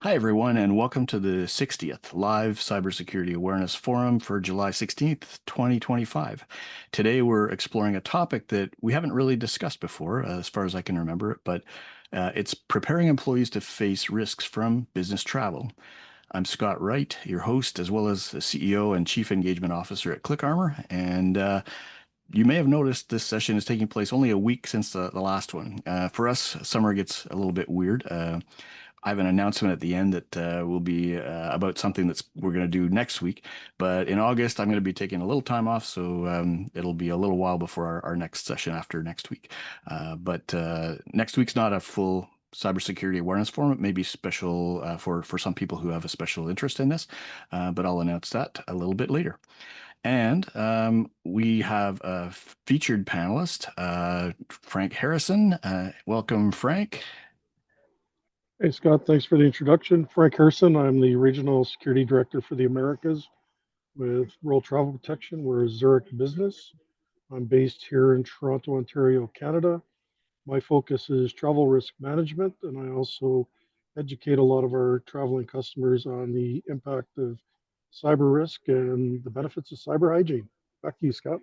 Hi, everyone, and welcome to the 60th Live Cybersecurity Awareness Forum for July 16th, 2025. Today, we're exploring a topic that we haven't really discussed before, as far as I can remember it, but it's preparing employees to face risks from business travel. I'm Scott Wright, your host, as well as the CEO and Chief Engagement Officer at ClickArmor, and you may have noticed this session is taking place only a week since the last one. For us, summer gets a little bit weird. I have an announcement at the end that will be about something that's we're going to do next week. But in August, I'm going to be taking a little time off, so it'll be a little while before our next session after next week. But next week's not a full cybersecurity awareness forum. It may be special for some people who have a special interest in this, but I'll announce that a little bit later. And we have a featured panelist, Frank Harrison. Welcome, Frank. Hey, Scott, thanks for the introduction. Frank Herson, I'm the Regional Security Director for the Americas with World Travel Protection. We're a Zurich business. I'm based here in Toronto, Ontario, Canada. My focus is travel risk management, and I also educate a lot of our traveling customers on the impact of cyber risk and the benefits of cyber hygiene. Back to you, Scott.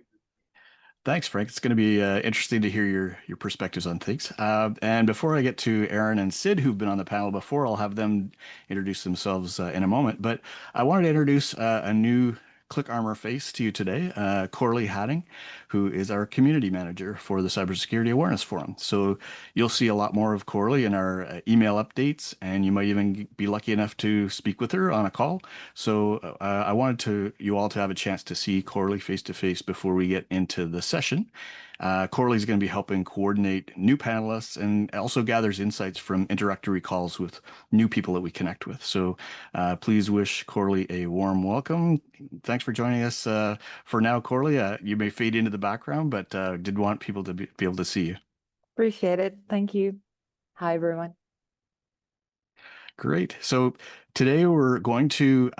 Thanks, Frank. It's going to be interesting to hear your perspectives on things. And before I get to Aaron and Sid, who've been on the panel before, I'll have them introduce themselves in a moment. But I wanted to introduce a new ClickArmor face to you today, Corley Hadding, who is our community manager for the Cybersecurity Awareness Forum. So you'll see a lot more of Corley in our email updates, and you might even be lucky enough to speak with her on a call. So I wanted you all to have a chance to see Corley face to face before we get into the session. Corley's going to be helping coordinate new panelists and also gathers insights from introductory calls with new people that we connect with. So please wish Corley a warm welcome. Thanks for joining us for now, Corley. You may fade into the background, but did want people to be able to see you. Appreciate it. Thank you. Hi, everyone. Great. So today we're going to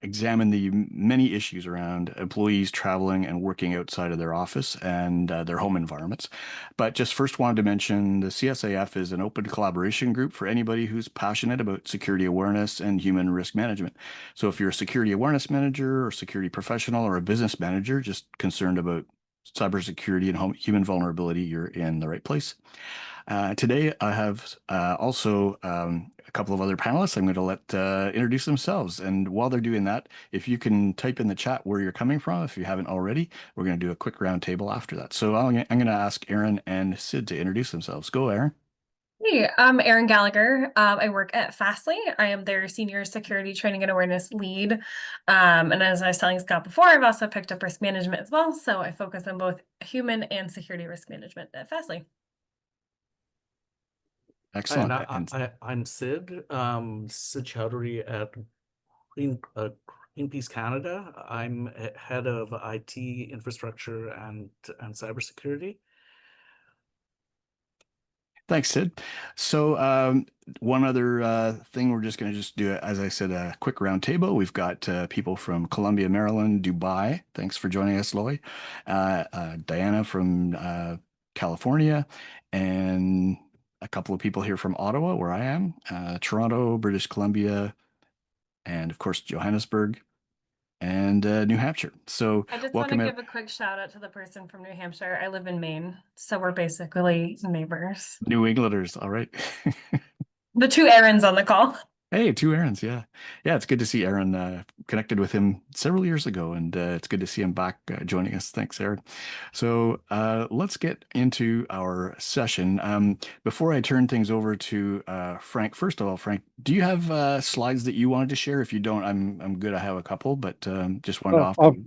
examine the many issues around employees traveling and working outside of their office and their home environments. But just first wanted to mention the CSAF is an open collaboration group for anybody who's passionate about security awareness and human risk management. So if you're a security awareness manager or security professional or a business manager just concerned about cybersecurity and human vulnerability, you're in the right place. Today, I have also a couple of other panelists I'm going to let introduce themselves. And while they're doing that, if you can type in the chat where you're coming from, if you haven't already, we're going to do a quick roundtable after that. So I'm going to ask Aaron and Sid to introduce themselves. Go, Aaron. Hey, I'm Erin Gallagher. I work at Fastly. I am their senior security training and awareness lead. And as I was telling Scott before, I've also picked up risk management as well. So I focus on both human and security risk management at Fastly. Excellent. I'm Sid, Sid Chowdhury at Greenpeace Canada. I'm head of IT infrastructure and cybersecurity. Thanks, Sid. So one other thing, we're just going to do, as I said, a quick roundtable. We've got people from Columbia, Maryland, Dubai. Thanks for joining us, Loy. Diana from California, and a couple of people here from Ottawa, where I am, Toronto, British Columbia, and of course, Johannesburg and New Hampshire. So I just want to give a quick shout out to the person from New Hampshire. I live in Maine, so we're basically neighbors. New Englanders, all right. The two Aarons on the call. Hey, two Aarons, yeah. Yeah, it's good to see Aaron. Connected with him several years ago, and it's good to see him back joining us. Thanks, Aaron. So let's get into our session. Before I turn things over to Frank, first of all, Frank, do you have slides that you wanted to share? If you don't, I'm good. I have a couple, but just wanted to offer.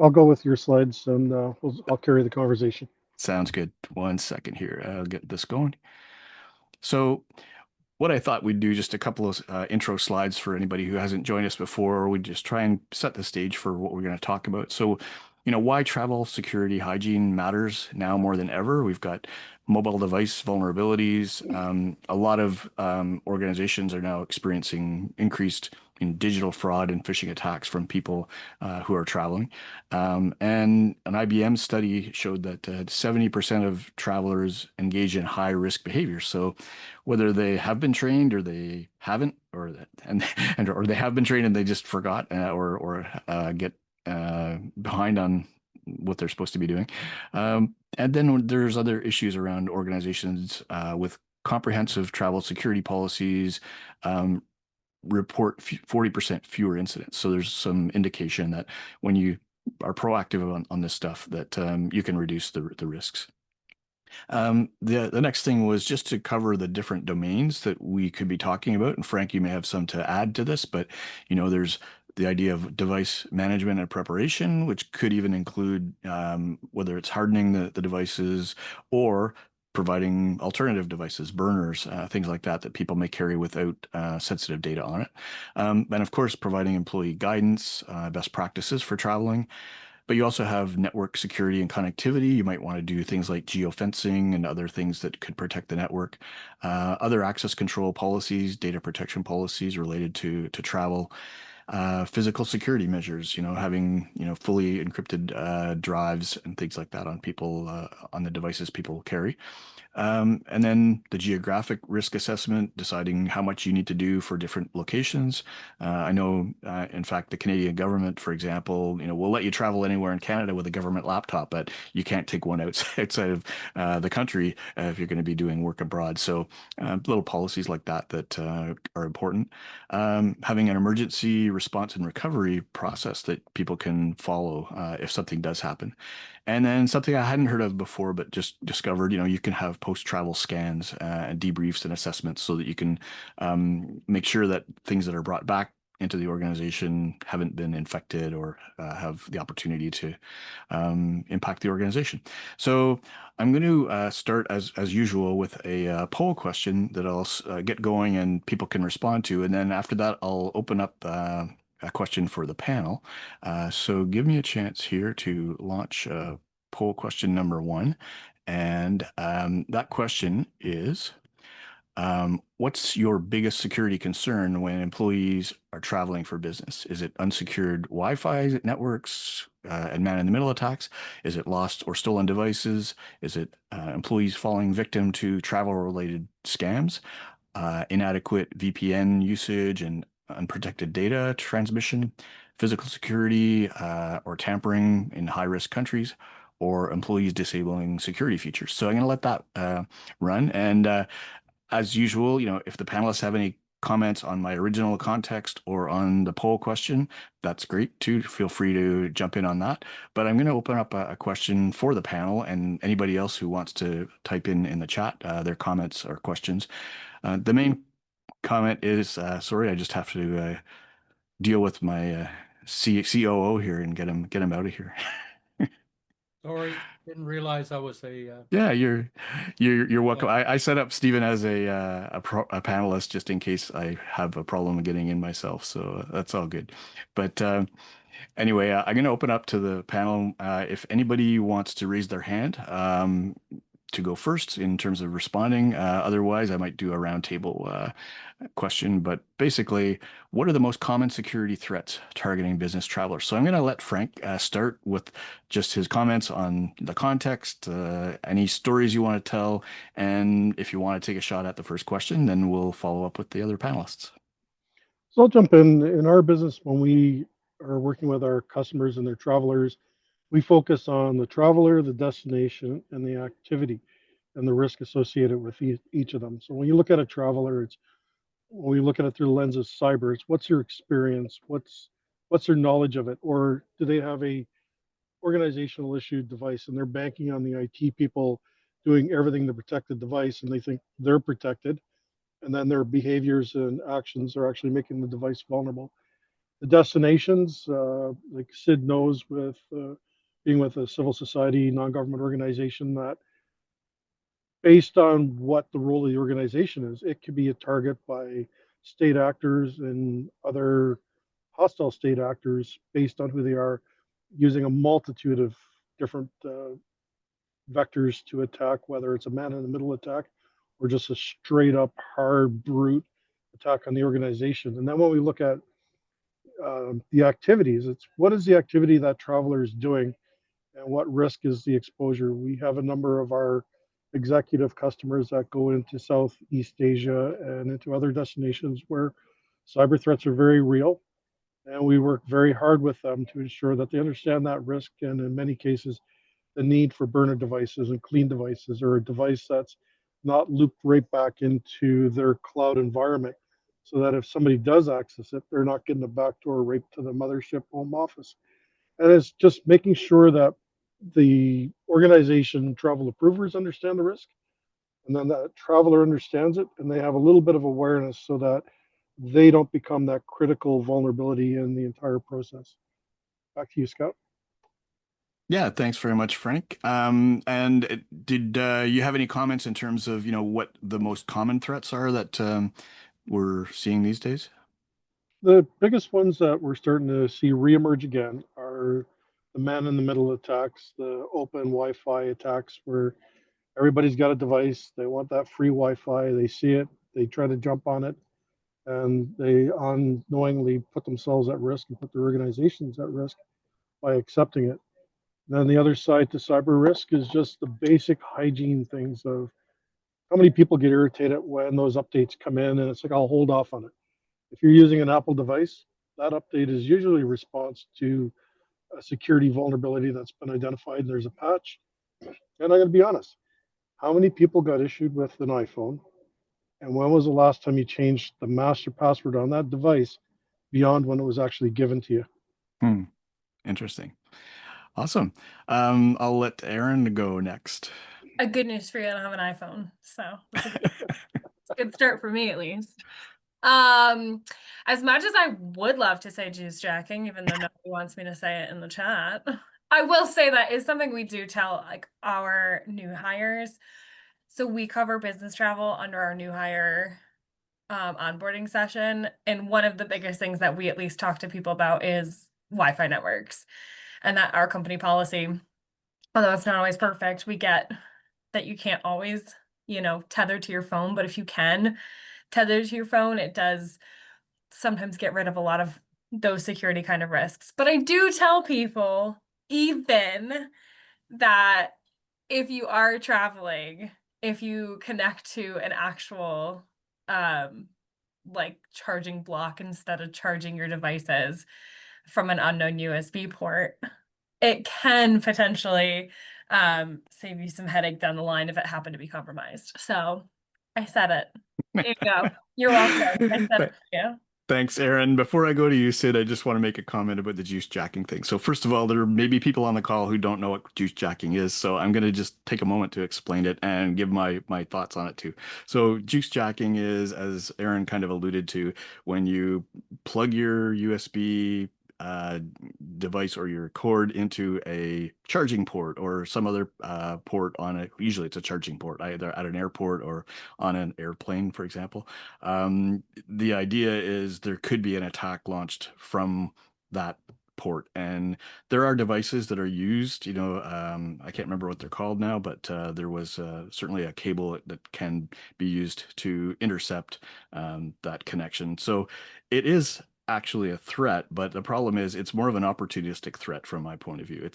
I'll go with your slides, and I'll carry the conversation. Sounds good. 1 second here. I'll get this going. So what I thought we'd do, just a couple of intro slides for anybody who hasn't joined us before, or we just try and set the stage for what we're going to talk about. So, why travel security hygiene matters now more than ever. We've got mobile device vulnerabilities. A lot of organizations are now experiencing increased digital fraud and phishing attacks from people who are traveling. And an IBM study showed that 70% of travelers engage in high risk behavior. So whether they have been trained or they haven't, or they have been trained and they just forgot or get behind on what they're supposed to be doing. And then there's other issues around organizations with comprehensive travel security policies, report 40% fewer incidents. So there's some indication that when you are proactive on this stuff, that you can reduce the risks. The next thing was just to cover the different domains that we could be talking about. And Frank, you may have some to add to this, but there's the idea of device management and preparation, which could even include whether it's hardening the devices or providing alternative devices, burners, things like that people may carry without sensitive data on it. And of course, providing employee guidance, best practices for traveling. But you also have network security and connectivity. You might want to do things like geofencing and other things that could protect the network. Other access control policies, data protection policies related to travel. Physical security measures, having, fully encrypted drives and things like that on people, on the devices people carry. And then the geographic risk assessment, deciding how much you need to do for different locations. I know, in fact, the Canadian government, for example, will let you travel anywhere in Canada with a government laptop, but you can't take one outside of the country if you're going to be doing work abroad. So little policies like that are important. Having an emergency response and recovery process that people can follow if something does happen. And then something I hadn't heard of before, but just discovered, you can have post-travel scans and debriefs and assessments so that you can make sure that things that are brought back into the organization haven't been infected or have the opportunity to impact the organization. So I'm going to start as usual with a poll question that I'll get going and people can respond to. And then after that, I'll open up a question for the panel. So give me a chance here to launch poll question number 1. And that question is, what's your biggest security concern when employees are traveling for business? Is it unsecured Wi-Fi networks and man-in-the-middle attacks? Is it lost or stolen devices? Is it employees falling victim to travel-related scams? Inadequate VPN usage and unprotected data transmission, physical security or tampering in high-risk countries, or employees disabling security features. So I'm going to let that run. And as usual, if the panelists have any comments on my original context or on the poll question, that's great too. Feel free to jump in on that. But I'm going to open up a question for the panel and anybody else who wants to type in the chat their comments or questions. The main comment is, sorry, I just have to deal with my COO here and get him out of here. Sorry, didn't realize I was a. Yeah, you're welcome. I set up Stephen as a panelist just in case I have a problem getting in myself, so that's all good. But anyway, I'm going to open up to the panel. If anybody wants to raise their hand to go first in terms of responding, otherwise I might do a roundtable question. But basically, what are the most common security threats targeting business travelers? So I'm going to let Frank start with just his comments on the context, any stories you want to tell, and if you want to take a shot at the first question, then we'll follow up with the other panelists. So I'll jump in. In our business, when we are working with our customers and their travelers, we focus on the traveler, the destination, and the activity and the risk associated with each of them. So when you look at a traveler, when we look at it through the lens of cyber, it's what's your experience, what's their knowledge of it, or do they have a organizational issued device and they're banking on the IT people doing everything to protect the device and they think they're protected, and then their behaviors and actions are actually making the device vulnerable. The destinations, like Sid knows, with being with a civil society non-government organization, that based on what the role of the organization is, it could be a target by state actors and other hostile state actors based on who they are, using a multitude of different vectors to attack, whether it's a man-in-the-middle attack or just a straight up hard brute attack on the organization. And then when we look at the activities. It's what is the activity that traveler is doing and what risk is the exposure. We have a number of our executive customers that go into Southeast Asia and into other destinations where cyber threats are very real. And we work very hard with them to ensure that they understand that risk and in many cases the need for burner devices and clean devices or a device that's not looped right back into their cloud environment so that if somebody does access it, they're not getting a backdoor right to the mothership home office. And it's just making sure that the organization travel approvers understand the risk and then that traveler understands it and they have a little bit of awareness so that they don't become that critical vulnerability in the entire process. Back to you, Scott. Yeah, thanks very much, Frank. Did you have any comments in terms of, what the most common threats are that we're seeing these days? The biggest ones that we're starting to see reemerge again are the man in the middle attacks, the open Wi-Fi attacks where everybody's got a device, they want that free Wi-Fi, they see it, they try to jump on it, and they unknowingly put themselves at risk and put their organizations at risk by accepting it. Then the other side to cyber risk is just the basic hygiene things of how many people get irritated when those updates come in and it's like, I'll hold off on it. If you're using an Apple device, that update is usually a response to a security vulnerability that's been identified and there's a patch. And I'm going to be honest, how many people got issued with an iPhone? And when was the last time you changed the master password on that device beyond when it was actually given to you? Hmm. Interesting. Awesome. I'll let Aaron go next. A good news for you, I don't have an iPhone, so that's a good start for me at least. As much as I would love to say juice jacking, even though nobody wants me to say it in the chat, I will say that is something we do tell like our new hires. So we cover business travel under our new hire onboarding session. And one of the biggest things that we at least talk to people about is Wi-Fi networks and that our company policy, although it's not always perfect, we get that you can't always, tether to your phone, but if you can tether to your phone, it does sometimes get rid of a lot of those security kind of risks. But I do tell people even that if you are traveling, if you connect to an actual like charging block instead of charging your devices from an unknown USB port, it can potentially save you some headache down the line if it happened to be compromised. So I said it. There you go. You're welcome. I said it for you. Thanks, Aaron. Before I go to you, Sid, I just want to make a comment about the juice jacking thing. So first of all, there may be people on the call who don't know what juice jacking is. So I'm going to just take a moment to explain it and give my thoughts on it too. So juice jacking is, as Aaron kind of alluded to, when you plug your USB device or your cord into a charging port or some other port on it. Usually it's a charging port, either at an airport or on an airplane, for example. The idea is there could be an attack launched from that port, and there are devices that are used, I can't remember what they're called now, but there was certainly a cable that can be used to intercept that connection. So it is actually a threat, but the problem is it's more of an opportunistic threat from my point of view.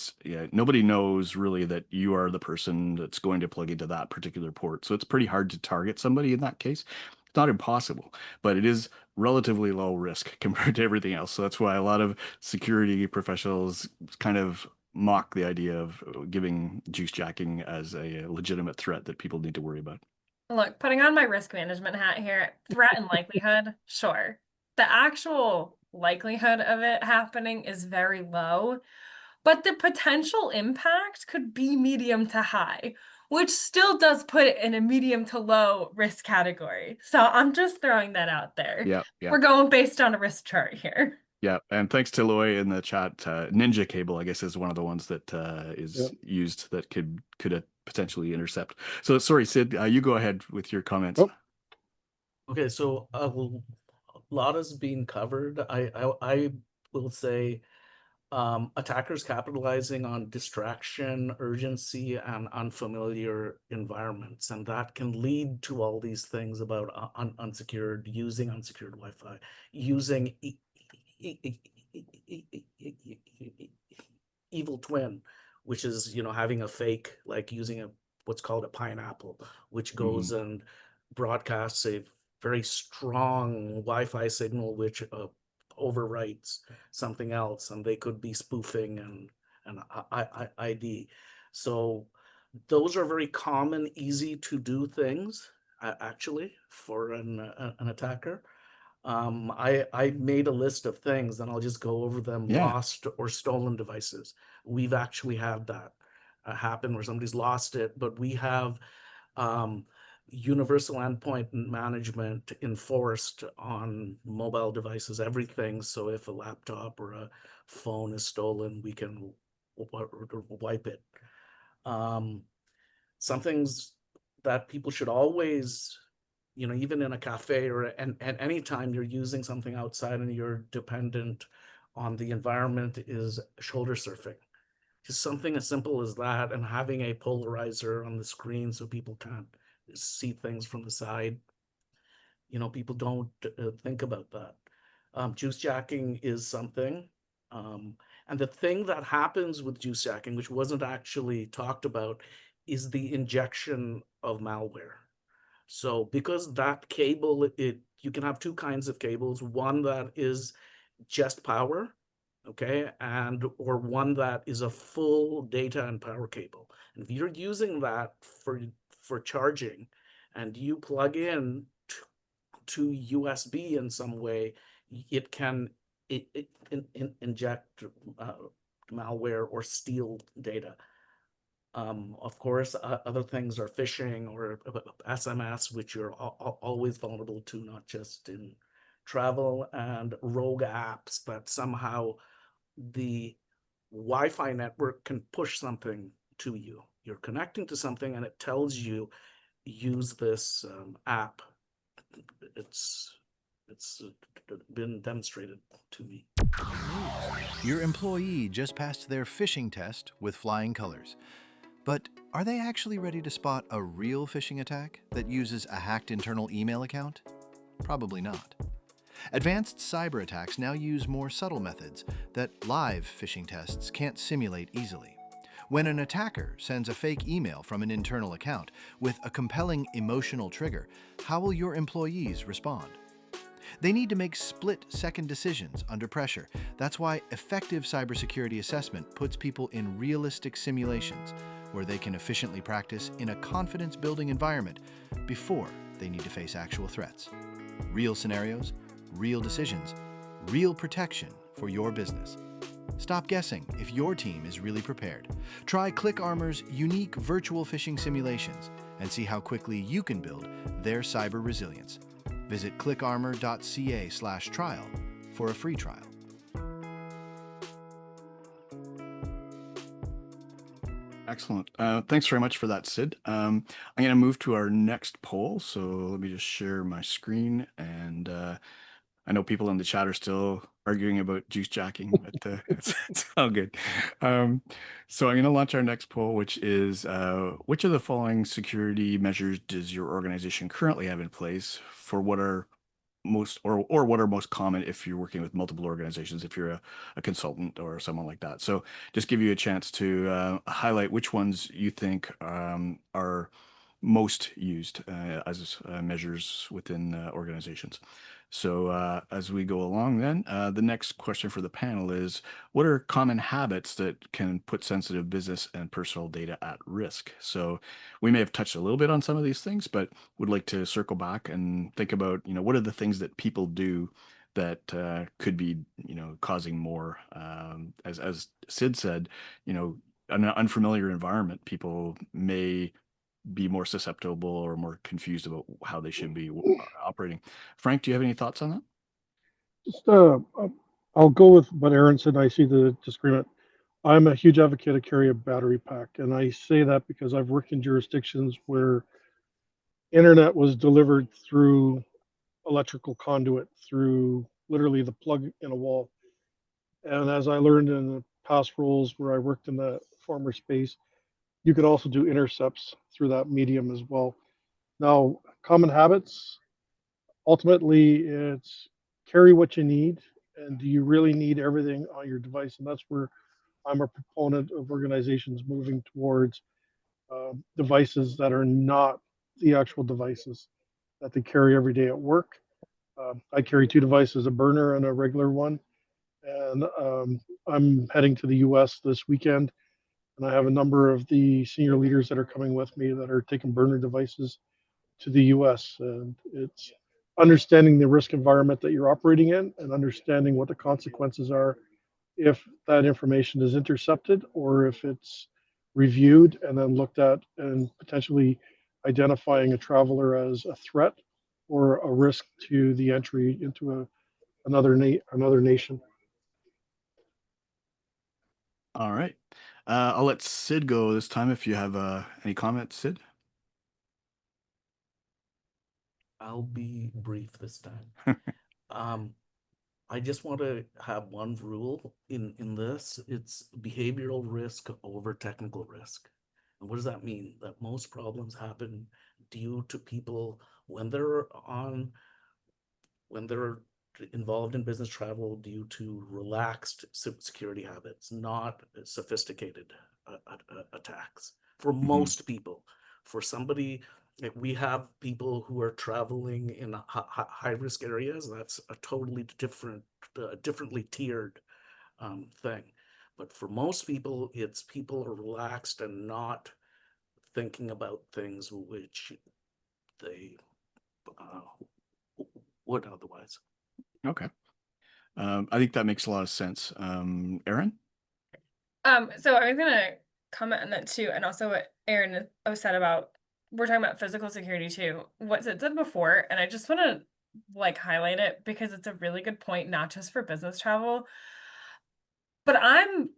Nobody knows really that you are the person that's going to plug into that particular port. So it's pretty hard to target somebody in that case. It's not impossible, but it is relatively low risk compared to everything else. So that's why a lot of security professionals kind of mock the idea of giving juice jacking as a legitimate threat that people need to worry about. Look, putting on my risk management hat here, threat and likelihood, sure. The actual likelihood of it happening is very low, but the potential impact could be medium to high, which still does put it in a medium to low risk category. So I'm just throwing that out there. Yeah. We're going based on a risk chart here. Yeah, and thanks to Loy in the chat. Ninja cable, I guess, is one of the ones that is used that could potentially intercept. So sorry, Sid, you go ahead with your comments. Oh. Okay, so a lot has been covered. I will say attackers capitalizing on distraction, urgency, and unfamiliar environments, and that can lead to all these things about using unsecured Wi-Fi, using evil twin, which is, having a fake, like using what's called a pineapple, which goes and broadcasts a very strong Wi-Fi signal, which overwrites something else, and they could be spoofing and ID. So those are very common, easy to do things, actually, for an attacker. I made a list of things, and I'll just go over them. Yeah. Lost or stolen devices. We've actually had that happen where somebody's lost it, but we have universal endpoint management enforced on mobile devices, everything. So if a laptop or a phone is stolen, we can wipe it. Some things that people should always, even in a cafe or and any time you're using something outside and you're dependent on the environment, is shoulder surfing. Just something as simple as that, and having a polarizer on the screen so people can't see things from the side. People don't think about that. Juice jacking is something. And the thing that happens with juice jacking, which wasn't actually talked about, is the injection of malware. So because that cable, you can have two kinds of cables, one that is just power, okay, or one that is a full data and power cable. And if you're using that for charging, and you plug in to USB in some way, it can inject malware or steal data. Of course, other things are phishing or SMS, which you're always vulnerable to, not just in travel, and rogue apps that somehow the Wi-Fi network can push something to you. You're connecting to something and it tells you, use this app. It's been demonstrated to me. Your employee just passed their phishing test with flying colors. But are they actually ready to spot a real phishing attack that uses a hacked internal email account? Probably not. Advanced cyber attacks now use more subtle methods that live phishing tests can't simulate easily. When an attacker sends a fake email from an internal account with a compelling emotional trigger, how will your employees respond? They need to make split-second decisions under pressure. That's why effective cybersecurity assessment puts people in realistic simulations where they can efficiently practice in a confidence-building environment before they need to face actual threats. Real scenarios, real decisions, real protection for your business. Stop guessing if your team is really prepared. Try ClickArmor's unique virtual phishing simulations and see how quickly you can build their cyber resilience. Visit clickarmor.ca/trial for a free trial. Excellent. Thanks very much for that, Sid. I'm going to move to our next poll. So let me just share my screen. And I know people in the chat are still arguing about juice jacking, but it's all good. So I'm going to launch our next poll, which is which of the following security measures does your organization currently have in place for what are most or what are most common if you're working with multiple organizations, if you're a consultant or someone like that. So just give you a chance to highlight which ones you think are most used as measures within organizations. So as we go along then, the next question for the panel is, what are common habits that can put sensitive business and personal data at risk? So we may have touched a little bit on some of these things, but would like to circle back and think about, what are the things that people do that could be, causing more, as Sid said, an unfamiliar environment, people may be more susceptible or more confused about how they should be operating. Frank, do you have any thoughts on that? Just I'll go with what Aaron said. I see the disagreement. I'm a huge advocate of carry a battery pack, and I say that because I've worked in jurisdictions where internet was delivered through electrical conduit, through literally the plug in a wall. And as I learned in the past roles where I worked in the former space, you could also do intercepts through that medium as well. Now, common habits, ultimately, it's carry what you need And do you really need everything on your device? And that's where I'm a proponent of organizations moving towards devices that are not the actual devices that they carry every day at work. I carry two devices, a burner and a regular one. And I'm heading to the US this weekend. And I have a number of the senior leaders that are coming with me that are taking burner devices to the US. And it's understanding the risk environment that you're operating in and understanding what the consequences are if that information is intercepted or if it's reviewed and then looked at and potentially identifying a traveler as a threat or a risk to the entry into another nation. All right. I'll let Sid go this time if you have any comments, Sid. I'll be brief this time. I just want to have one rule in this. It's behavioral risk over technical risk. And what does that mean? That most problems happen due to people when they're involved in business travel due to relaxed security habits, not sophisticated attacks. For most people, for somebody, we have people who are traveling in high risk areas. That's a totally differently tiered thing. But for most people, it's people are relaxed and not thinking about things which they would otherwise. Okay. I think that makes a lot of sense. Aaron? So I was gonna comment on that too, and also what Aaron said about we're talking about physical security too. What Sid said before, and I just want to like highlight it because it's a really good point, not just for business travel, but I'm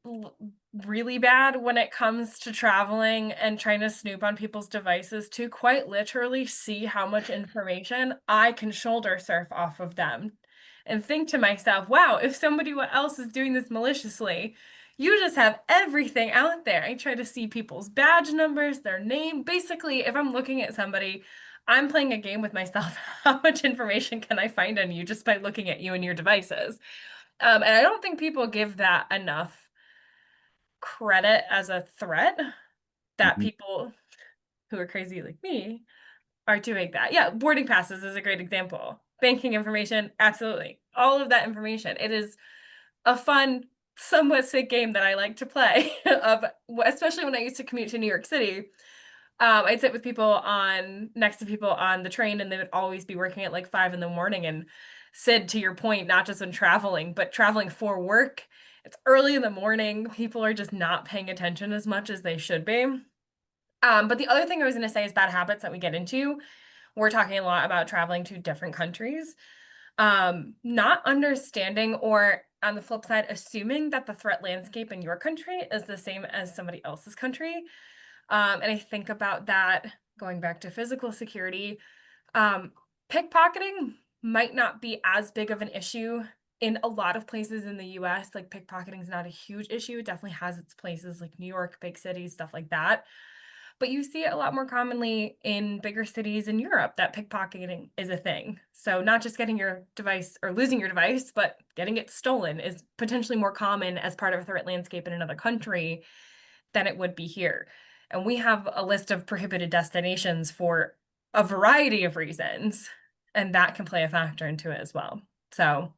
really bad when it comes to traveling and trying to snoop on people's devices to quite literally see how much information I can shoulder surf off of them and think to myself, wow, if somebody else is doing this maliciously, you just have everything out there. I try to see people's badge numbers, their name. Basically, if I'm looking at somebody, I'm playing a game with myself. How much information can I find on you just by looking at you and your devices? And I don't think people give that enough credit as a threat that people who are crazy like me are doing that. Yeah, boarding passes is a great example. Banking information, absolutely. All of that information. It is a fun, somewhat sick game that I like to play of, especially when I used to commute to New York City. I'd sit with people next to people on the train, and they would always be working at like 5 in the morning. And Sid, to your point, not just when traveling, but traveling for work. It's early in the morning. People are just not paying attention as much as they should be. But the other thing I was going to say is bad habits that we get into. We're talking a lot about traveling to different countries. Not understanding, or on the flip side, assuming that the threat landscape in your country is the same as somebody else's country. And I think about that going back to physical security. Pickpocketing might not be as big of an issue in a lot of places in the US. Like pickpocketing is not a huge issue. It definitely has its places like New York, big cities, stuff like that. But you see it a lot more commonly in bigger cities in Europe that pickpocketing is a thing. So not just getting your device or losing your device, but getting it stolen is potentially more common as part of a threat landscape in another country than it would be here. And we have a list of prohibited destinations for a variety of reasons, and that can play a factor into it as well. So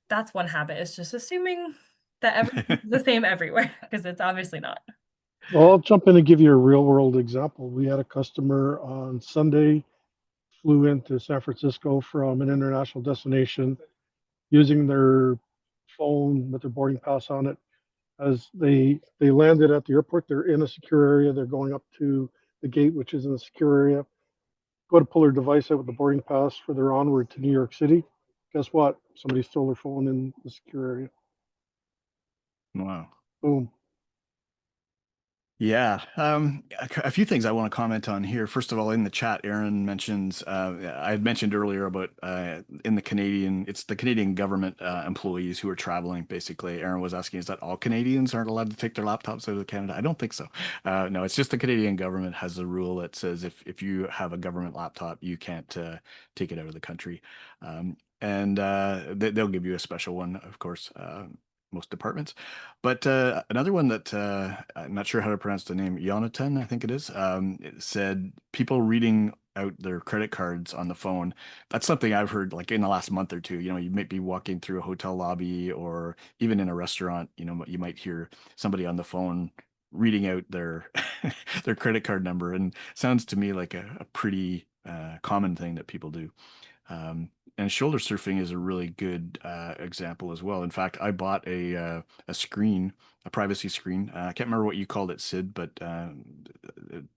that's one habit, is just assuming that everything's the same everywhere, because it's obviously not. Well, I'll jump in and give you a real world example. We had a customer on Sunday, flew into San Francisco from an international destination using their phone with their boarding pass on it. As they landed at the airport, they're in a secure area. They're going up to the gate, which is in a secure area. Go to pull their device out with the boarding pass for their onward to New York City. Guess what? Somebody stole their phone in the secure area. Wow. Boom. Yeah, a few things I want to comment on here. First of all, in the chat, Aaron mentions, I had mentioned earlier about in the Canadian, it's the Canadian government employees who are traveling, basically. Aaron was asking, is that all Canadians aren't allowed to take their laptops out of Canada? I don't think so. No, it's just the Canadian government has a rule that says if you have a government laptop, you can't take it out of the country. and they'll give you a special one, of course. Most departments, but another one that I'm not sure how to pronounce the name, Jonathan, I think it is. It said people reading out their credit cards on the phone. That's something I've heard like in the last month or two. You know, you might be walking through a hotel lobby or even in a restaurant. You know, you might hear somebody on the phone reading out their their credit card number, and sounds to me like a pretty common thing that people do. And shoulder surfing is a really good example as well. In fact, I bought a screen, a privacy screen. I can't remember what you called it, Sid, but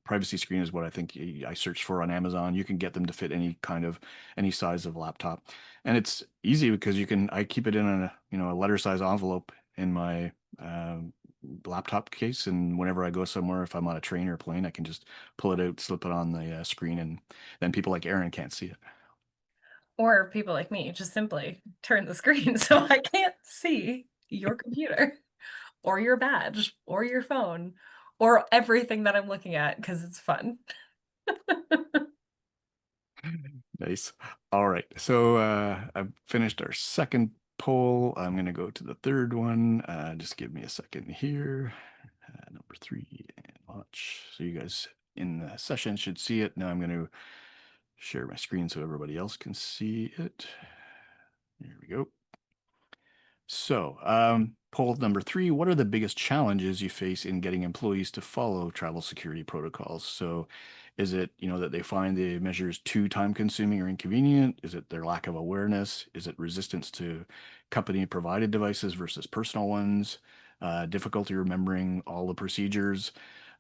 privacy screen is what I think I searched for on Amazon. You can get them to fit any size of laptop, and it's easy because I keep it in a letter size envelope in my laptop case, and whenever I go somewhere, if I'm on a train or a plane, I can just pull it out, slip it on the screen, and then people like Aaron can't see it. Or people like me just simply turn the screen so I can't see your computer or your badge or your phone or everything that I'm looking at because it's fun. Nice. All right. So I've finished our second poll. I'm going to go to the third one. Just give me a second here. Number 3 and watch. So you guys in the session should see it. Now I'm going to share my screen so everybody else can see it. There we go. So, poll number 3, what are the biggest challenges you face in getting employees to follow travel security protocols? So, is it, that they find the measures too time consuming or inconvenient? Is it their lack of awareness? Is it resistance to company provided devices versus personal ones? Difficulty remembering all the procedures?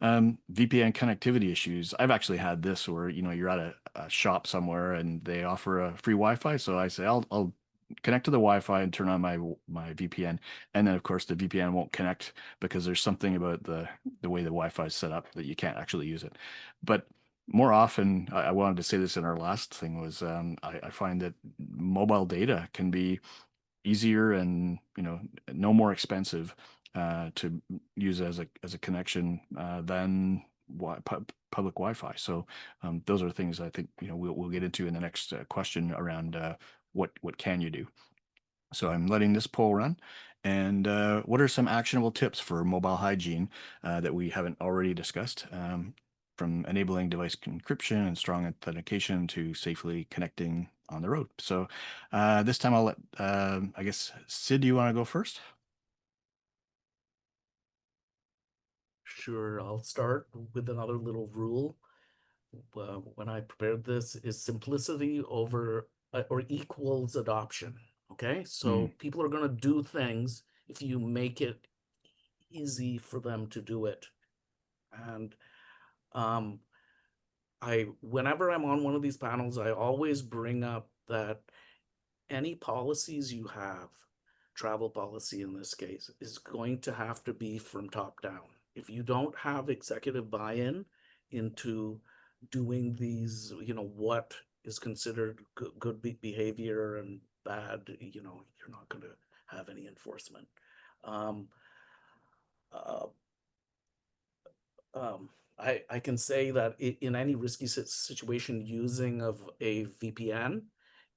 VPN connectivity issues. I've actually had this where, you're at a shop somewhere and they offer a free Wi-Fi. So I say, I'll connect to the Wi-Fi and turn on my VPN, and then of course the VPN won't connect because there's something about the way the Wi-Fi is set up that you can't actually use it. But more often, I wanted to say this in our last thing was I find that mobile data can be easier and no more expensive to use as a connection than public Wi-Fi. So those are things I think we'll get into in the next question around what can you do. So I'm letting this poll run. And what are some actionable tips for mobile hygiene that we haven't already discussed? From enabling device encryption and strong authentication to safely connecting on the road. So this time I'll let, I guess, Sid, do you want to go first? Sure, I'll start with another little rule. When I prepared this, is simplicity over or equals adoption. Okay, so people are going to do things if you make it easy for them to do it. And whenever I'm on one of these panels, I always bring up that any policies you have, travel policy in this case, is going to have to be from top down. If you don't have executive buy-in into doing these, what is considered good behavior and bad, you're not going to have any enforcement. Uh, I can say that in any risky situation, using of a VPN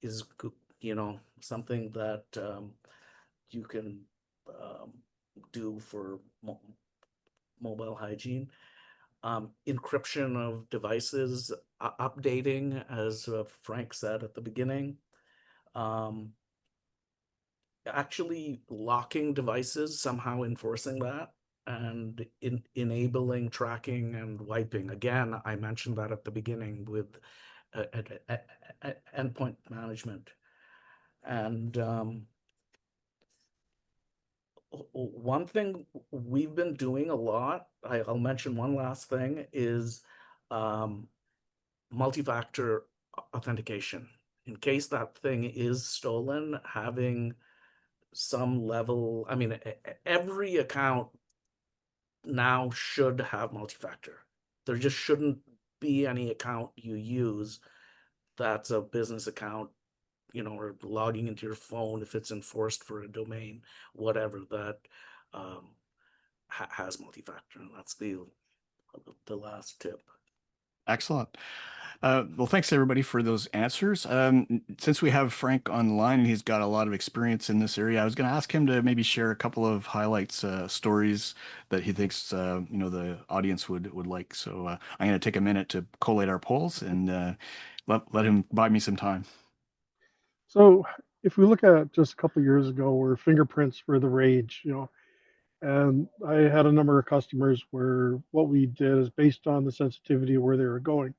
is, something that you can do for mobile hygiene. Encryption of devices, updating, as Frank said at the beginning. Actually locking devices, somehow enforcing that, and enabling tracking and wiping. Again, I mentioned that at the beginning with endpoint management. And one thing we've been doing a lot, I'll mention one last thing, is multi-factor authentication. In case that thing is stolen, having some level, every account now should have multi-factor. There just shouldn't be any account you use that's a business account, or logging into your phone if it's enforced for a domain, whatever, that has multi-factor. And that's the last tip. Excellent. Well, thanks everybody for those answers. Since we have Frank online and he's got a lot of experience in this area, I was going to ask him to maybe share a couple of highlights, stories that he thinks the audience would like. So I'm going to take a minute to collate our polls and let him buy me some time. So if we look at just a couple of years ago where fingerprints were the rage, and I had a number of customers where what we did is based on the sensitivity of where they were going,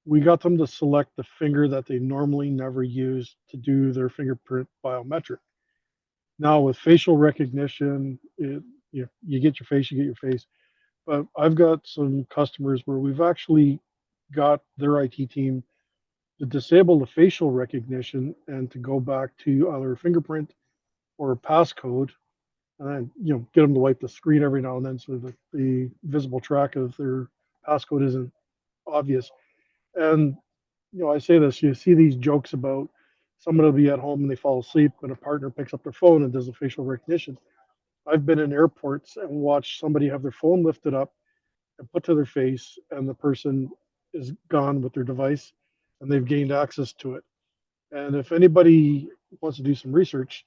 we got them to select the finger that they normally never use to do their fingerprint biometric. Now with facial recognition, you get your face, you get your face. But I've got some customers where we've actually got their IT team to disable the facial recognition and to go back to either a fingerprint or a passcode, and then get them to wipe the screen every now and then so that the visible track of their passcode isn't obvious. And I say this, you see these jokes about somebody will be at home and they fall asleep and a partner picks up their phone and does a facial recognition. I've been in airports and watched somebody have their phone lifted up and put to their face, and the person is gone with their device and they've gained access to it. And if anybody wants to do some research,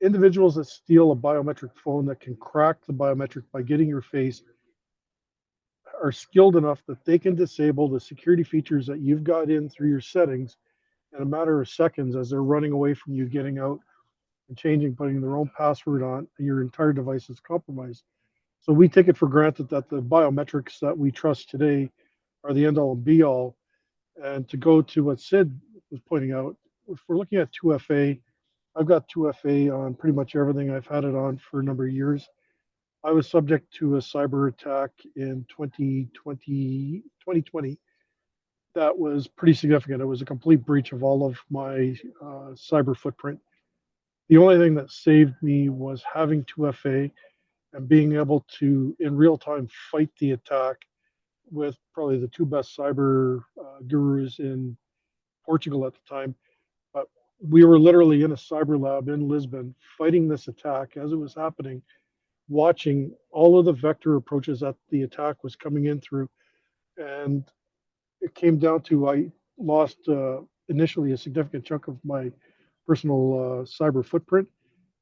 individuals that steal a biometric phone that can crack the biometric by getting your face are skilled enough that they can disable the security features that you've got in through your settings in a matter of seconds as they're running away from you, getting out and changing, putting their own password on, and your entire device is compromised. So we take it for granted that the biometrics that we trust today are the end all and be all. And to go to what Sid was pointing out, if we're looking at 2FA, I've got 2FA on pretty much everything. I've had it on for a number of years. I was subject to a cyber attack in 2020 that was pretty significant. It was a complete breach of all of my cyber footprint. The only thing that saved me was having 2FA and being able to, in real time, fight the attack with probably the two best cyber gurus in Portugal at the time. But we were literally in a cyber lab in Lisbon fighting this attack as it was happening, watching all of the vector approaches that the attack was coming in through. And it came down to I lost initially a significant chunk of my personal cyber footprint,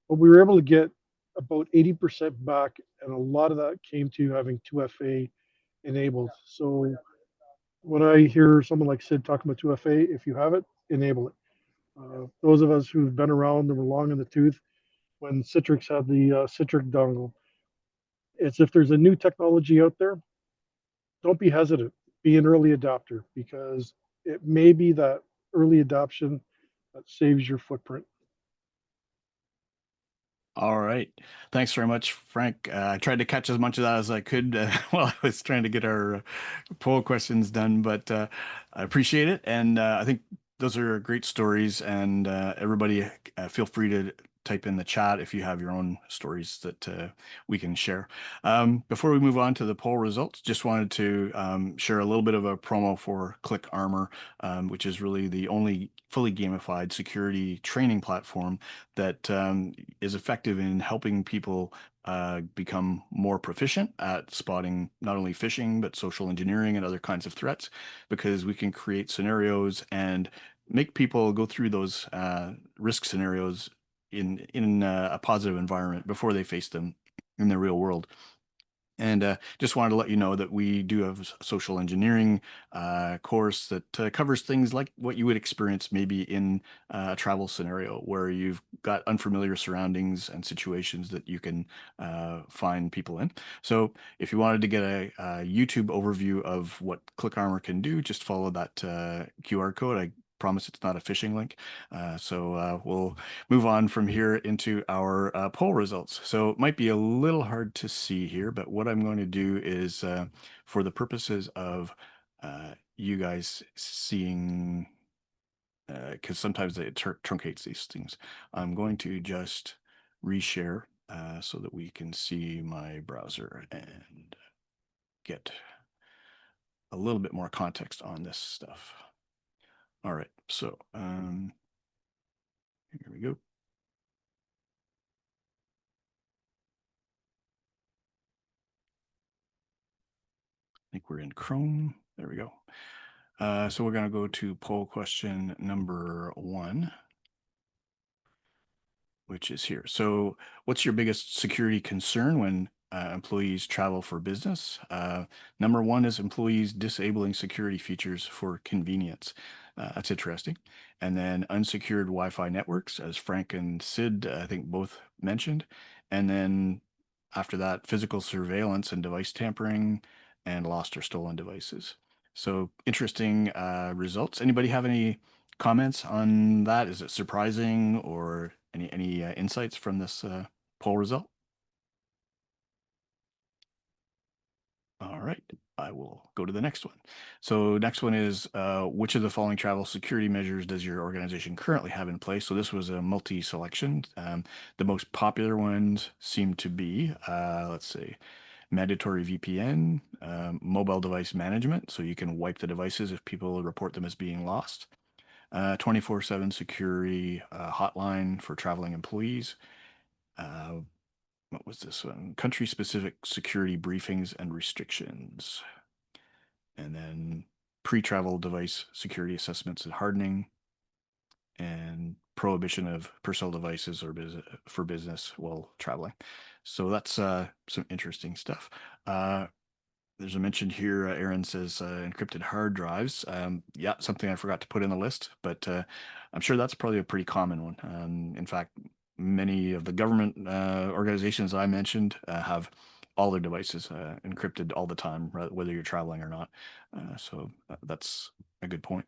but we were able to get about 80% back, and a lot of that came to having 2FA enabled. So when I hear someone like Sid talking about 2FA, if you have it, enable it. Those of us who've been around and were long in the tooth when Citrix had the Citrix dongle, it's if there's a new technology out there, don't be hesitant. Be an early adopter because it may be that early adoption that saves your footprint. All right. Thanks very much, Frank. I tried to catch as much of that as I could while I was trying to get our poll questions done, but I appreciate it. And I think those are great stories. And everybody, feel free to type in the chat if you have your own stories that we can share. Before we move on to the poll results, just wanted to share a little bit of a promo for Click Armor, which is really the only fully gamified security training platform that is effective in helping people become more proficient at spotting not only phishing, but social engineering and other kinds of threats, because we can create scenarios and make people go through those risk scenarios in a positive environment before they face them in the real world. And just wanted to let you know that we do have a social engineering course that covers things like what you would experience maybe in a travel scenario where you've got unfamiliar surroundings and situations that you can find people in. So if you wanted to get a YouTube overview of what ClickArmor can do, just follow that QR code. I promise it's not a phishing link. So we'll move on from here into our poll results. So it might be a little hard to see here, but what I'm going to do is for the purposes of you guys seeing, because sometimes it truncates these things, I'm going to just reshare so that we can see my browser and get a little bit more context on this stuff. All right, so here we go. I think we're in Chrome. There we go. So we're going to go to poll question number 1, which is here. So what's your biggest security concern when employees travel for business? Number 1 is employees disabling security features for convenience. That's interesting. And then unsecured Wi-Fi networks, as Frank and Sid, I think both mentioned. And then after that, physical surveillance and device tampering and lost or stolen devices. So interesting results. Anybody have any comments on that? Is it surprising, or any insights from this poll result? All right, I will go to the next one. So next one is, which of the following travel security measures does your organization currently have in place? So this was a multi-selection. The most popular ones seem to be, let's see, mandatory VPN, mobile device management, so you can wipe the devices if people report them as being lost, 24/7 security hotline for traveling employees. What was this one? Country-specific security briefings and restrictions. And then pre-travel device security assessments and hardening, and prohibition of personal devices or for business while traveling. So that's some interesting stuff. There's a mention here, Aaron says encrypted hard drives. Yeah, something I forgot to put in the list, but I'm sure that's probably a pretty common one. In fact, many of the government organizations I mentioned have all their devices encrypted all the time, whether you're traveling or not. So that's a good point.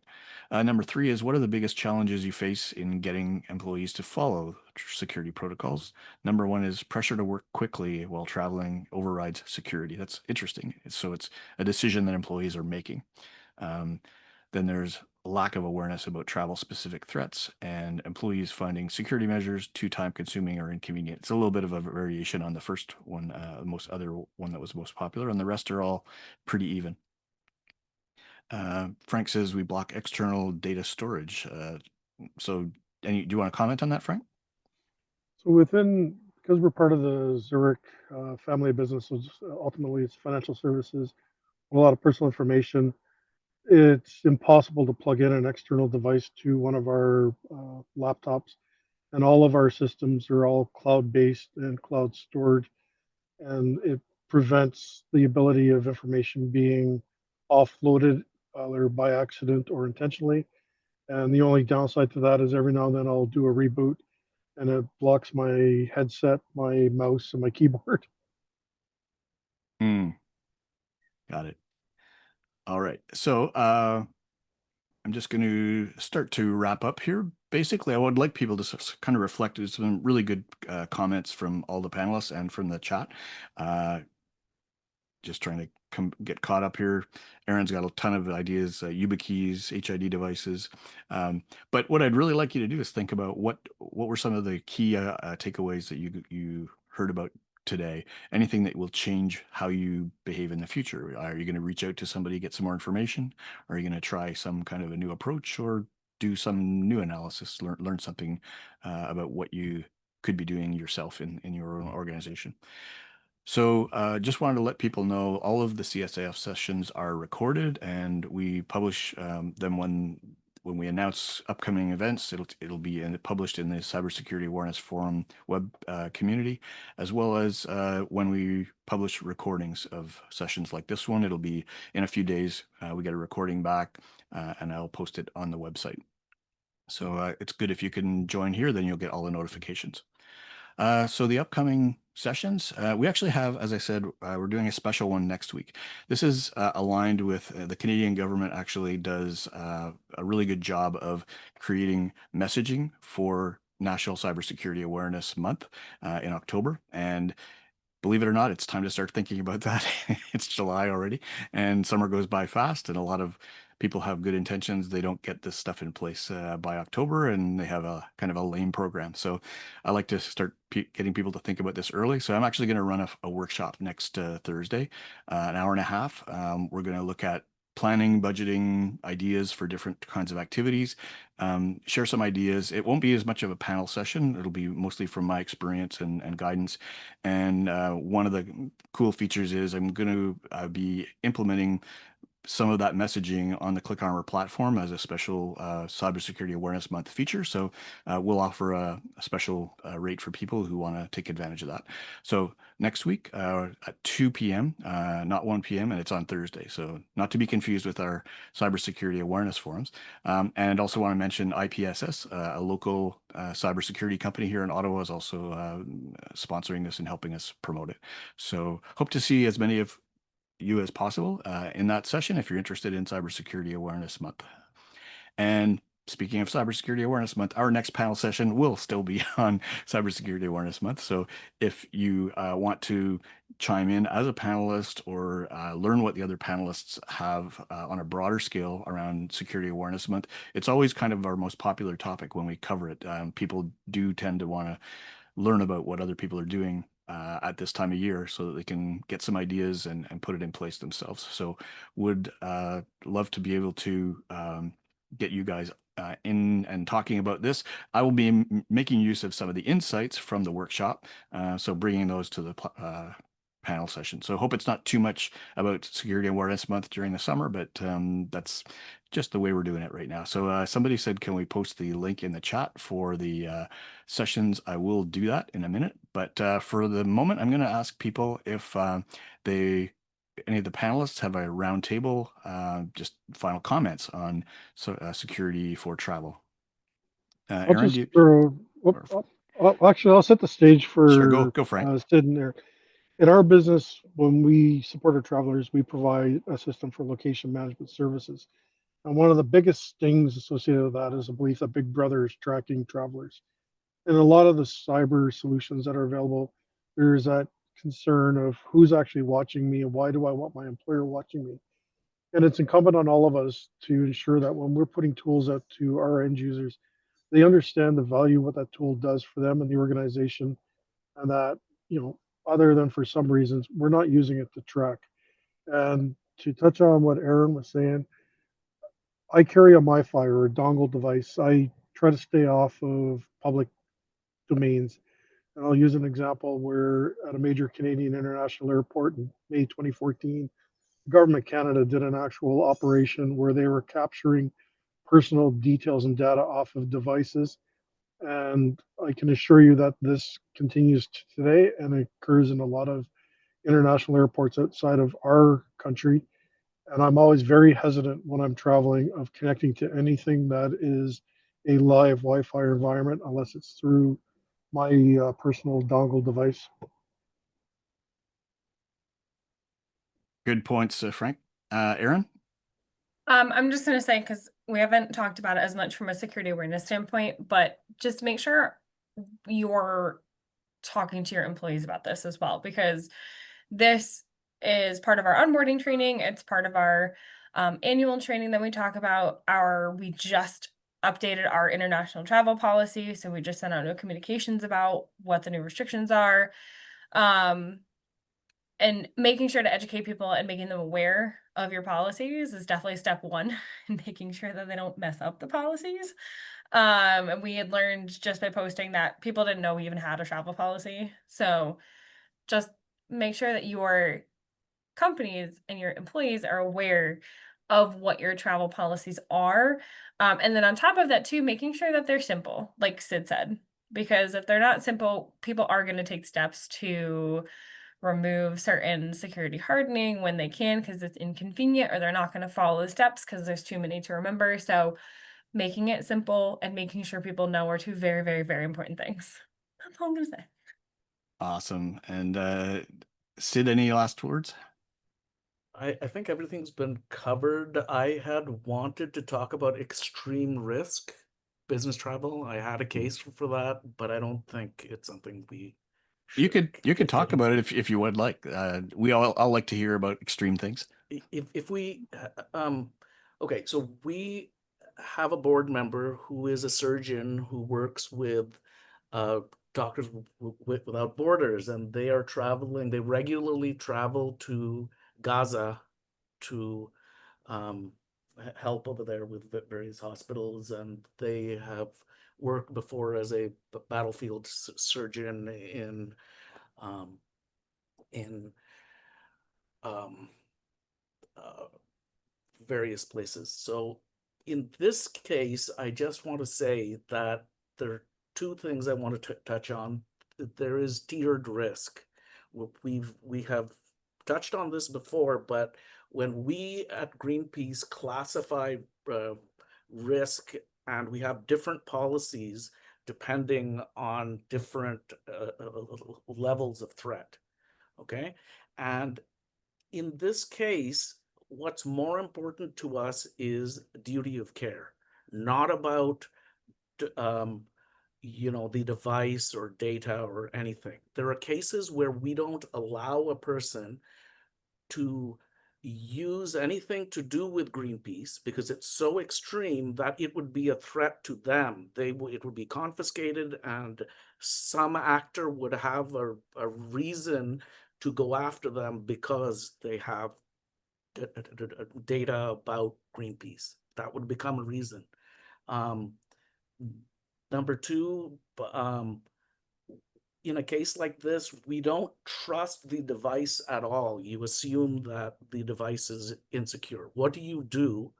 Number 3 is, what are the biggest challenges you face in getting employees to follow security protocols? Number 1 is pressure to work quickly while traveling overrides security. That's interesting. So it's a decision that employees are making. Then there's a lack of awareness about travel-specific threats, and employees finding security measures too time-consuming or inconvenient. It's a little bit of a variation on the first one, most other one that was most popular, and the rest are all pretty even. Frank says we block external data storage. So, do you want to comment on that, Frank? So because we're part of the Zurich family of businesses, ultimately it's financial services, a lot of personal information. It's impossible to plug in an external device to one of our laptops, and all of our systems are all cloud-based and cloud stored, and it prevents the ability of information being offloaded either by accident or intentionally. And the only downside to that is every now and then I'll do a reboot and it blocks my headset, my mouse, and my keyboard. Hmm. Got it. All right. So I'm just going to start to wrap up here. Basically, I would like people to kind of reflect. There's some really good comments from all the panelists and from the chat. Just trying to get caught up here. Aaron's got a ton of ideas, YubiKeys, HID devices. But what I'd really like you to do is think about what were some of the key takeaways that you heard about today. Anything that will change how you behave in the future. Are you going to reach out to somebody, get some more information? Are you going to try some kind of a new approach, or do some new analysis, learn something about what you could be doing yourself in your own organization? So just wanted to let people know all of the CSAF sessions are recorded, and we publish them when we announce upcoming events. It'll be published in the Cybersecurity Awareness Forum web community, as well as when we publish recordings of sessions like this one. It'll be in a few days. We get a recording back, and I'll post it on the website. So it's good if you can join here, then you'll get all the notifications. So the upcoming sessions, we actually have, as I said, we're doing a special one next week. This is aligned with the Canadian government actually does a really good job of creating messaging for National Cybersecurity Awareness Month in October. And believe it or not, it's time to start thinking about that. It's July already, and summer goes by fast, and a lot of people have good intentions. They don't get this stuff in place by October, and they have a kind of a lame program. So I like to start getting people to think about this early. So I'm actually going to run a workshop next Thursday, an hour and a half. We're going to look at planning, budgeting ideas for different kinds of activities, share some ideas. It won't be as much of a panel session. It'll be mostly from my experience and guidance. And one of the cool features is I'm going to be implementing some of that messaging on the Click Armor platform as a special Cybersecurity Awareness Month feature. So we'll offer a special rate for people who want to take advantage of that. So next week at 2 p.m., not 1 p.m., and it's on Thursday. So not to be confused with our cybersecurity awareness forums. And also want to mention IPSS, a local cybersecurity company here in Ottawa, is also sponsoring this and helping us promote it. So hope to see as many of you as possible in that session if you're interested in Cybersecurity Awareness Month. And speaking of Cybersecurity Awareness Month, our next panel session will still be on Cybersecurity Awareness Month. So if you want to chime in as a panelist or learn what the other panelists have on a broader scale around Security Awareness Month, it's always kind of our most popular topic when we cover it. People do tend to want to learn about what other people are doing at this time of year so that they can get some ideas and put it in place themselves. So would love to be able to get you guys in and talking about this. I will be making use of some of the insights from the workshop, so bringing those to the panel session. So hope it's not too much about Security Awareness Month during the summer, but that's just the way we're doing it right now. So somebody said, can we post the link in the chat for the sessions? I will do that in a minute. But for the moment, I'm going to ask people if any of the panelists have a round table, just final comments on security for travel. I'll Aaron, just throw. Actually, I'll set the stage Sure, for go Frank. Sid in there. In our business, when we support our travelers, we provide a system for location management services. And one of the biggest things associated with that is a belief that Big Brother is tracking travelers. And a lot of the cyber solutions that are available, there's that concern of who's actually watching me and why do I want my employer watching me? And it's incumbent on all of us to ensure that when we're putting tools out to our end users, they understand the value what that tool does for them and the organization, and that, other than for some reasons, we're not using it to track. And to touch on what Aaron was saying, I carry a MiFi or a dongle device. I try to stay off of public domains. And I'll use an example where at a major Canadian international airport in May 2014, the government of Canada did an actual operation where they were capturing personal details and data off of devices. And I can assure you that this continues today and occurs in a lot of international airports outside of our country. And I'm always very hesitant when I'm traveling of connecting to anything that is a live Wi-Fi environment unless it's through my personal dongle device. Good points, Frank. Aaron? I'm just going to say, because we haven't talked about it as much from a security awareness standpoint, but just make sure you're talking to your employees about this as well, because this is part of our onboarding training. It's part of our annual training that we talk about. We just updated our international travel policy. So we just sent out new communications about what the new restrictions are. And making sure to educate people and making them aware of your policies is definitely step one in making sure that they don't mess up the policies. And we had learned just by posting that people didn't know we even had a travel policy. So just make sure that your companies and your employees are aware of what your travel policies are. And then on top of that too, making sure that they're simple, like Sid said, because if they're not simple, people are going to take steps to remove certain security hardening when they can because it's inconvenient, or they're not going to follow the steps because there's too many to remember. So making it simple and making sure people know are two very, very, very important things. That's all I'm going to say. Awesome. And Sid, any last words? I think everything's been covered. I had wanted to talk about extreme risk business travel. I had a case for that, but I don't think it's something we You could get talk about it if you would like. I'll like to hear about extreme things. if we okay, so we have a board member who is a surgeon who works with Doctors Without Borders, and they are traveling. They regularly travel to Gaza to help over there with various hospitals, and they have worked before as a battlefield surgeon in um, uh, various places. So in this case, I just want to say that there are two things I want to touch on. There is tiered risk. We have touched on this before, but when we at Greenpeace classify risk, and we have different policies depending on different levels of threat. Okay. And in this case, what's more important to us is duty of care, not about the device or data or anything. There are cases where we don't allow a person to use anything to do with Greenpeace because it's so extreme that it would be a threat to them. It would be confiscated, and some actor would have a reason to go after them because they have data about Greenpeace. That would become a reason. Number two, in a case like this, we don't trust the device at all. You assume that the device is insecure. What do you do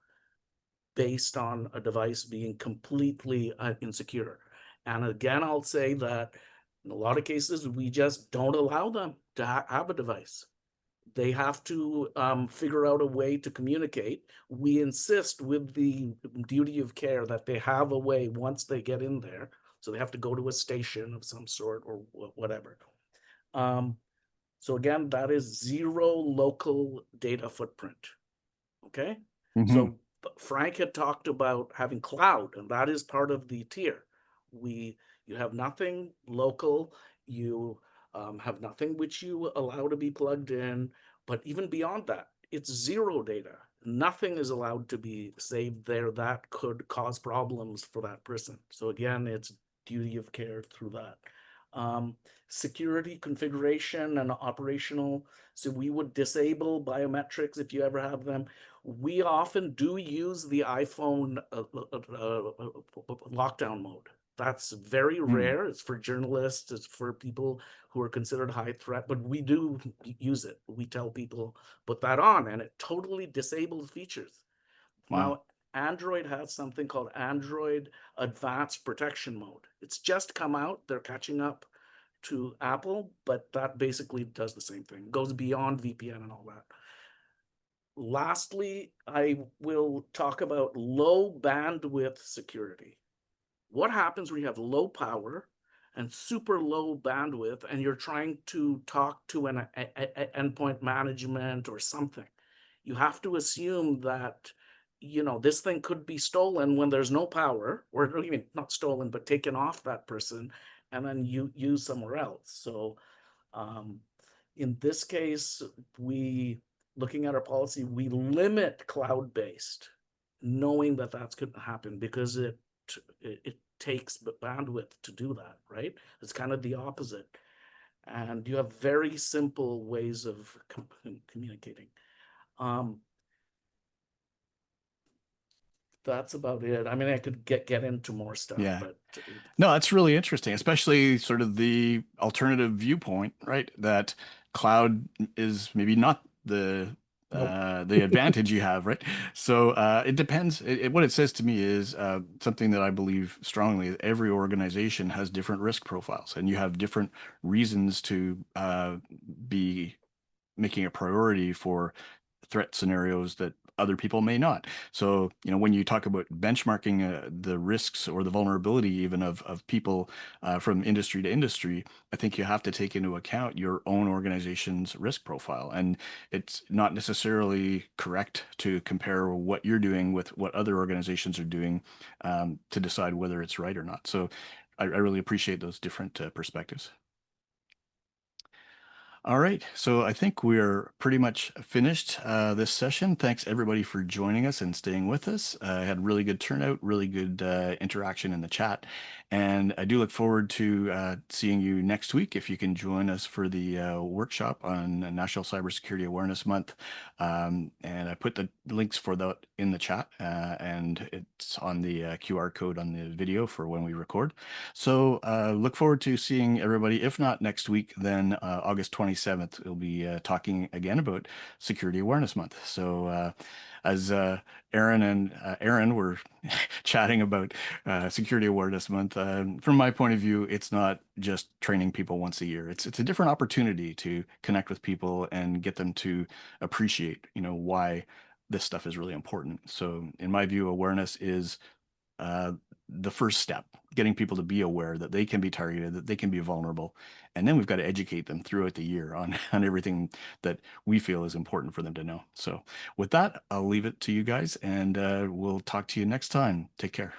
based on a device being completely insecure? And again, I'll say that in a lot of cases, we just don't allow them to have a device. They have to figure out a way to communicate. We insist with the duty of care that they have a way once they get in there. So they have to go to a station of some sort or whatever. So again, that is zero local data footprint. Okay. So Frank had talked about having cloud, and that is part of the tier. You have nothing local. You have nothing which you allow to be plugged in, but even beyond that, it's zero data. Nothing is allowed to be saved there that could cause problems for that person. So again, it's duty of care through that. Security configuration and operational. So we would disable biometrics if you ever have them. We often do use the iPhone lockdown mode. That's very rare. It's for journalists, it's for people who are considered high threat, but we do use it. We tell people, put that on, and it totally disables features. Wow. Now, Android has something called Android Advanced Protection Mode. It's just come out. They're catching up to Apple, but that basically does the same thing. It goes beyond VPN and all that. Lastly, I will talk about low bandwidth security. What happens when you have low power and super low bandwidth and you're trying to talk to an endpoint management or something? You have to assume that this thing could be stolen when there's no power, or even not stolen, but taken off that person and then you use somewhere else. So in this case, looking at our policy, we limit cloud-based, knowing that that's going to happen because it takes bandwidth to do that, right? It's kind of the opposite. And you have very simple ways of communicating. That's about it. I mean, I could get into more stuff, Yeah. but no, that's really interesting, especially sort of the alternative viewpoint, right? That cloud is maybe not the advantage you have, right? So it depends. What it says to me is something that I believe strongly. Every organization has different risk profiles, and you have different reasons to be making a priority for threat scenarios that other people may not. So, when you talk about benchmarking the risks or the vulnerability even of people from industry to industry, I think you have to take into account your own organization's risk profile. And it's not necessarily correct to compare what you're doing with what other organizations are doing to decide whether it's right or not. So I really appreciate those different perspectives. All right, so I think we're pretty much finished this session. Thanks everybody for joining us and staying with us. I had really good turnout, really good interaction in the chat, and I do look forward to seeing you next week if you can join us for the workshop on National Cybersecurity Awareness Month. And I put the links for that in the chat, and it's on the QR code on the video for when we record. So look forward to seeing everybody. If not next week, then August 27th, we'll be talking again about Security Awareness Month. So as Aaron and Aaron were chatting about Security Awareness Month, from my point of view, it's not just training people once a year. It's a different opportunity to connect with people and get them to appreciate, why this stuff is really important. So in my view, awareness is the first step, getting people to be aware that they can be targeted, that they can be vulnerable. And then we've got to educate them throughout the year on everything that we feel is important for them to know. So with that, I'll leave it to you guys, and we'll talk to you next time. Take care.